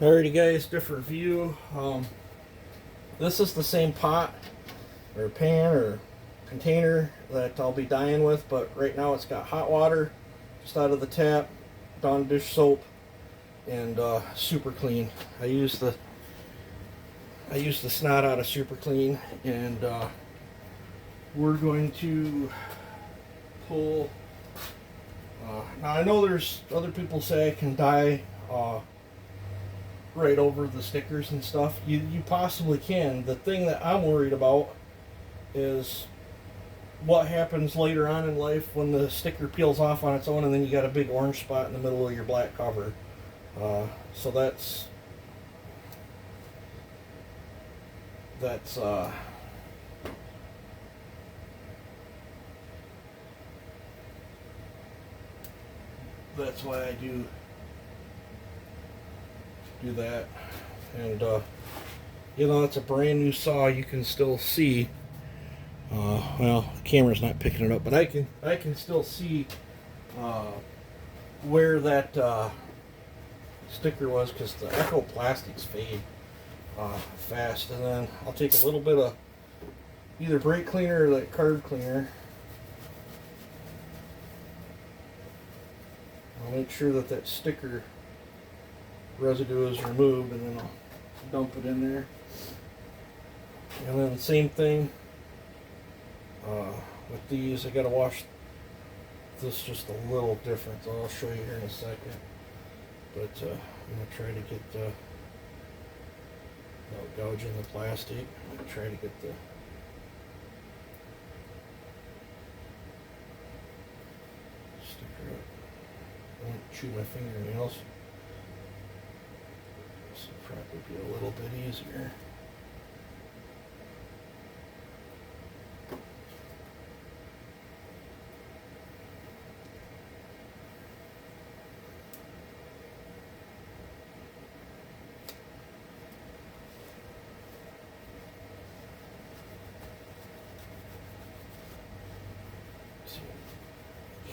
Alrighty guys, different view. This is the same pot or pan or container that I'll be dyeing with, but right now it's got hot water just out of the tap, Dawn dish soap, and Super Clean. I use the snot out of Super Clean, and we're going to pull. Now I know there's other people say I can dye right over the stickers and stuff. You possibly can. The thing that I'm worried about is what happens later on in life when the sticker peels off on its own and then you got a big orange spot in the middle of your black cover. So that's why I do that. And it's a brand new saw. You can still see well, the camera's not picking it up, but I can still see where that sticker was, because the Echo plastics fade fast. And then I'll take a little bit of either brake cleaner or that carb cleaner. I'll make sure that sticker residue is removed, and then I'll dump it in there. And then the same thing with these. I gotta wash this just a little different, so I'll show you here in a second. But I'm gonna try to get without gouging the plastic. I'm gonna try to get the sticker up. I won't chew my fingernails. This will probably be a little bit easier.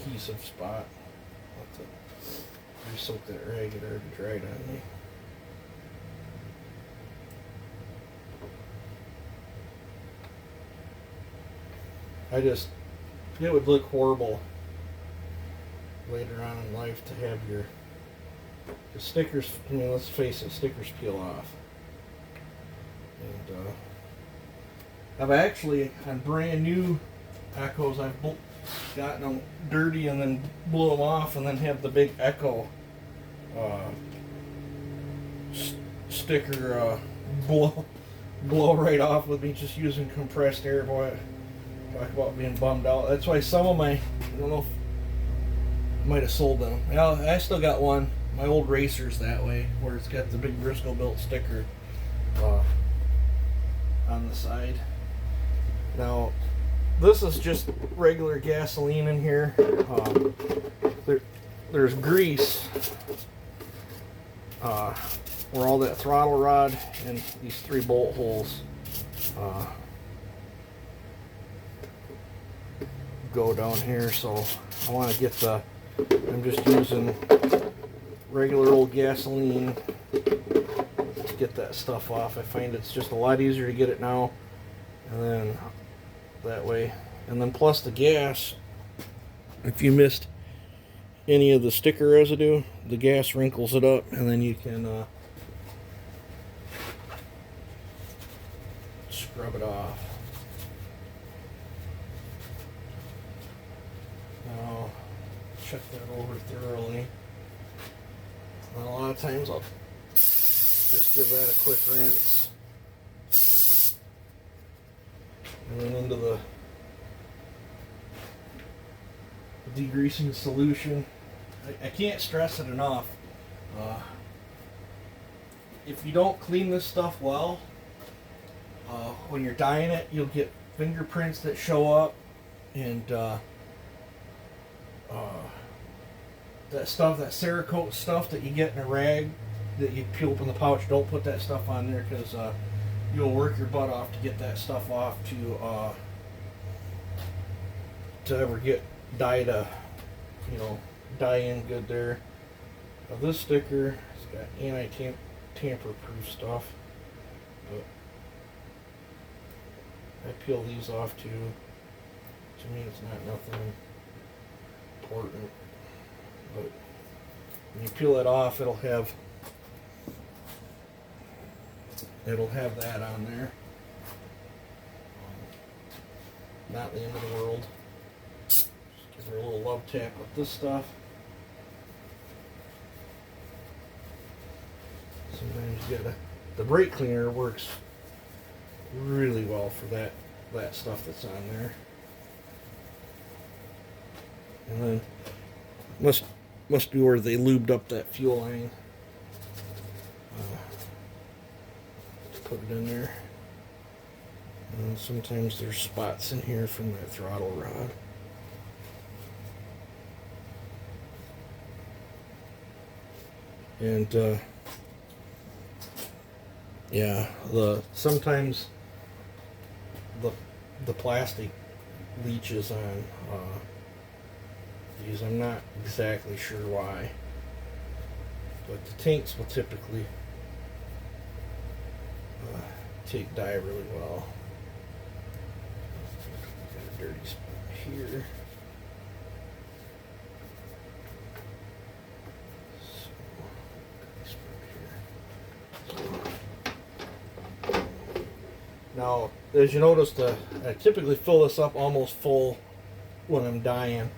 Adhesive spot. I'll have to re-soak that rag. It already dried on me. It would look horrible later on in life to have the stickers, let's face it, stickers peel off. And I've actually, on brand new Echoes, I've gotten them dirty and then blew them off, and then have the big Echo sticker blow right off with me just using compressed air. Boy, talk about being bummed out. That's why some of I don't know if I might have sold them. Well, I still got one. My old Racer's that way, where it's got the big Briscoe-built sticker on the side. Now, this is just regular gasoline in here. There's grease where all that throttle rod and these 3 bolt holes go down here. So I want to get I'm just using regular old gasoline to get that stuff off. I find it's just a lot easier to get it now, and then that way. And then plus the gas, if you missed any of the sticker residue, the gas wrinkles it up, and then you can scrub it off. Now check that over thoroughly. And a lot of times I'll just give that a quick rinse, and then into the degreasing solution. I can't stress it enough. If you don't clean this stuff well, when you're dyeing it, you'll get fingerprints that show up, and that Cerakote stuff that you get in a rag that you peel open the pouch. Don't put that stuff on there, because you'll work your butt off to get that stuff off to ever get dye to dye in good there. Now this sticker, it's got tamper-proof stuff. But I peel these off too. To me, it's not nothing important. But when you peel it off, it'll have that on there. Not the end of the world. Just give her a little love tap with this stuff. Sometimes you gotta. The brake cleaner works really well for that stuff that's on there. And then must be where they lubed up that fuel line. To put it in there. And sometimes there's spots in here from that throttle rod. And yeah, sometimes the plastic leaches on these. I'm not exactly sure why, but the tanks will typically take dye really well. Got a dirty spot here. Now, as you noticed, I typically fill this up almost full when I'm dyeing,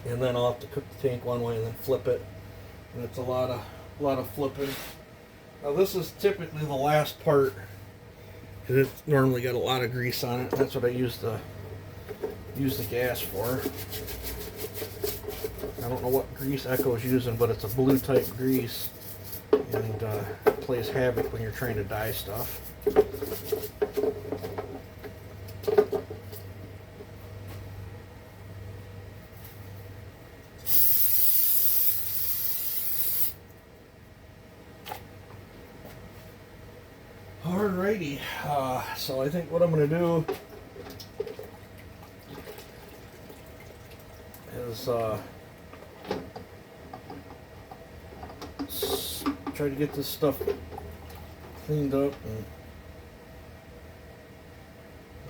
and then I'll have to cook the tank one way and then flip it, and it's a lot of flipping. Now, this is typically the last part because it's normally got a lot of grease on it. That's what I use the gas for. I don't know what grease Echo's using, but it's a blue type grease, and it plays havoc when you're trying to dye stuff. Alrighty, so I think what I'm going to do is try to get this stuff cleaned up and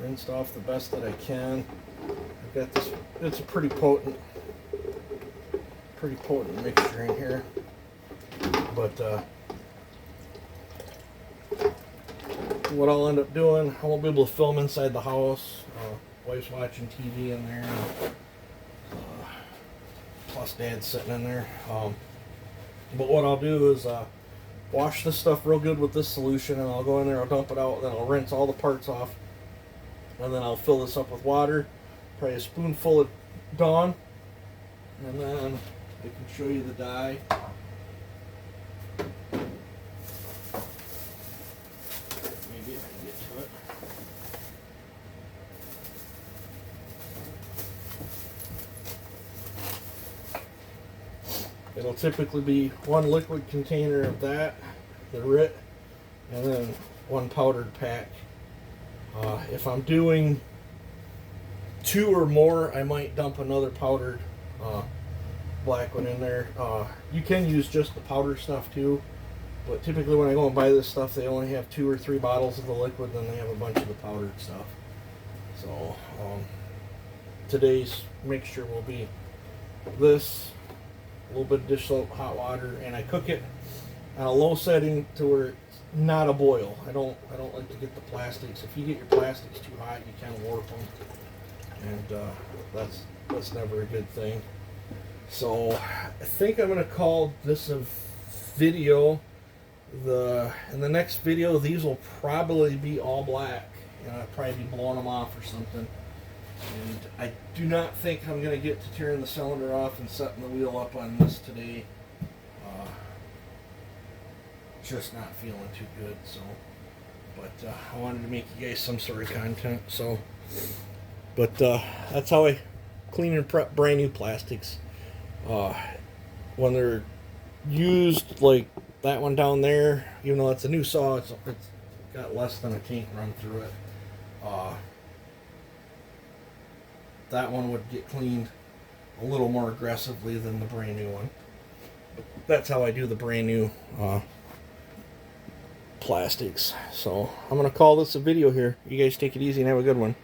rinsed off the best that I can. I've got this, it's a pretty potent mixture in here, but what I'll end up doing, I won't be able to film inside the house. Wife's watching TV in there, plus Dad's sitting in there. But what I'll do is wash this stuff real good with this solution, and I'll go in there, I'll dump it out, then I'll rinse all the parts off, and then I'll fill this up with water, probably a spoonful of Dawn, and then I can show you the dye. Maybe I can get to it. It'll typically be one liquid container of that, the RIT, and then one powdered pack. If I'm doing 2 or more, I might dump another powdered black one in there. You can use just the powder stuff too, but typically when I go and buy this stuff, they only have 2 or 3 bottles of the liquid, then they have a bunch of the powdered stuff. So today's mixture will be this, a little bit of dish soap, hot water, and I cook it on a low setting to where it's not a boil. I don't like to get the plastics. If you get your plastics too hot, you kind of warp them, and that's never a good thing. So I think I'm gonna call this a video. In the next video, these will probably be all black, and I'll probably be blowing them off or something. And I do not think I'm going to get to tearing the cylinder off and setting the wheel up on this today. Just not feeling too good. So, but I wanted to make you guys some sort of content. So, but that's how I clean and prep brand new plastics. When they're used, like that one down there, even though it's a new saw, it's got less than a tank run through it. That one would get cleaned a little more aggressively than the brand new one. That's how I do the brand new plastics. So I'm going to call this a video here. You guys take it easy and have a good one.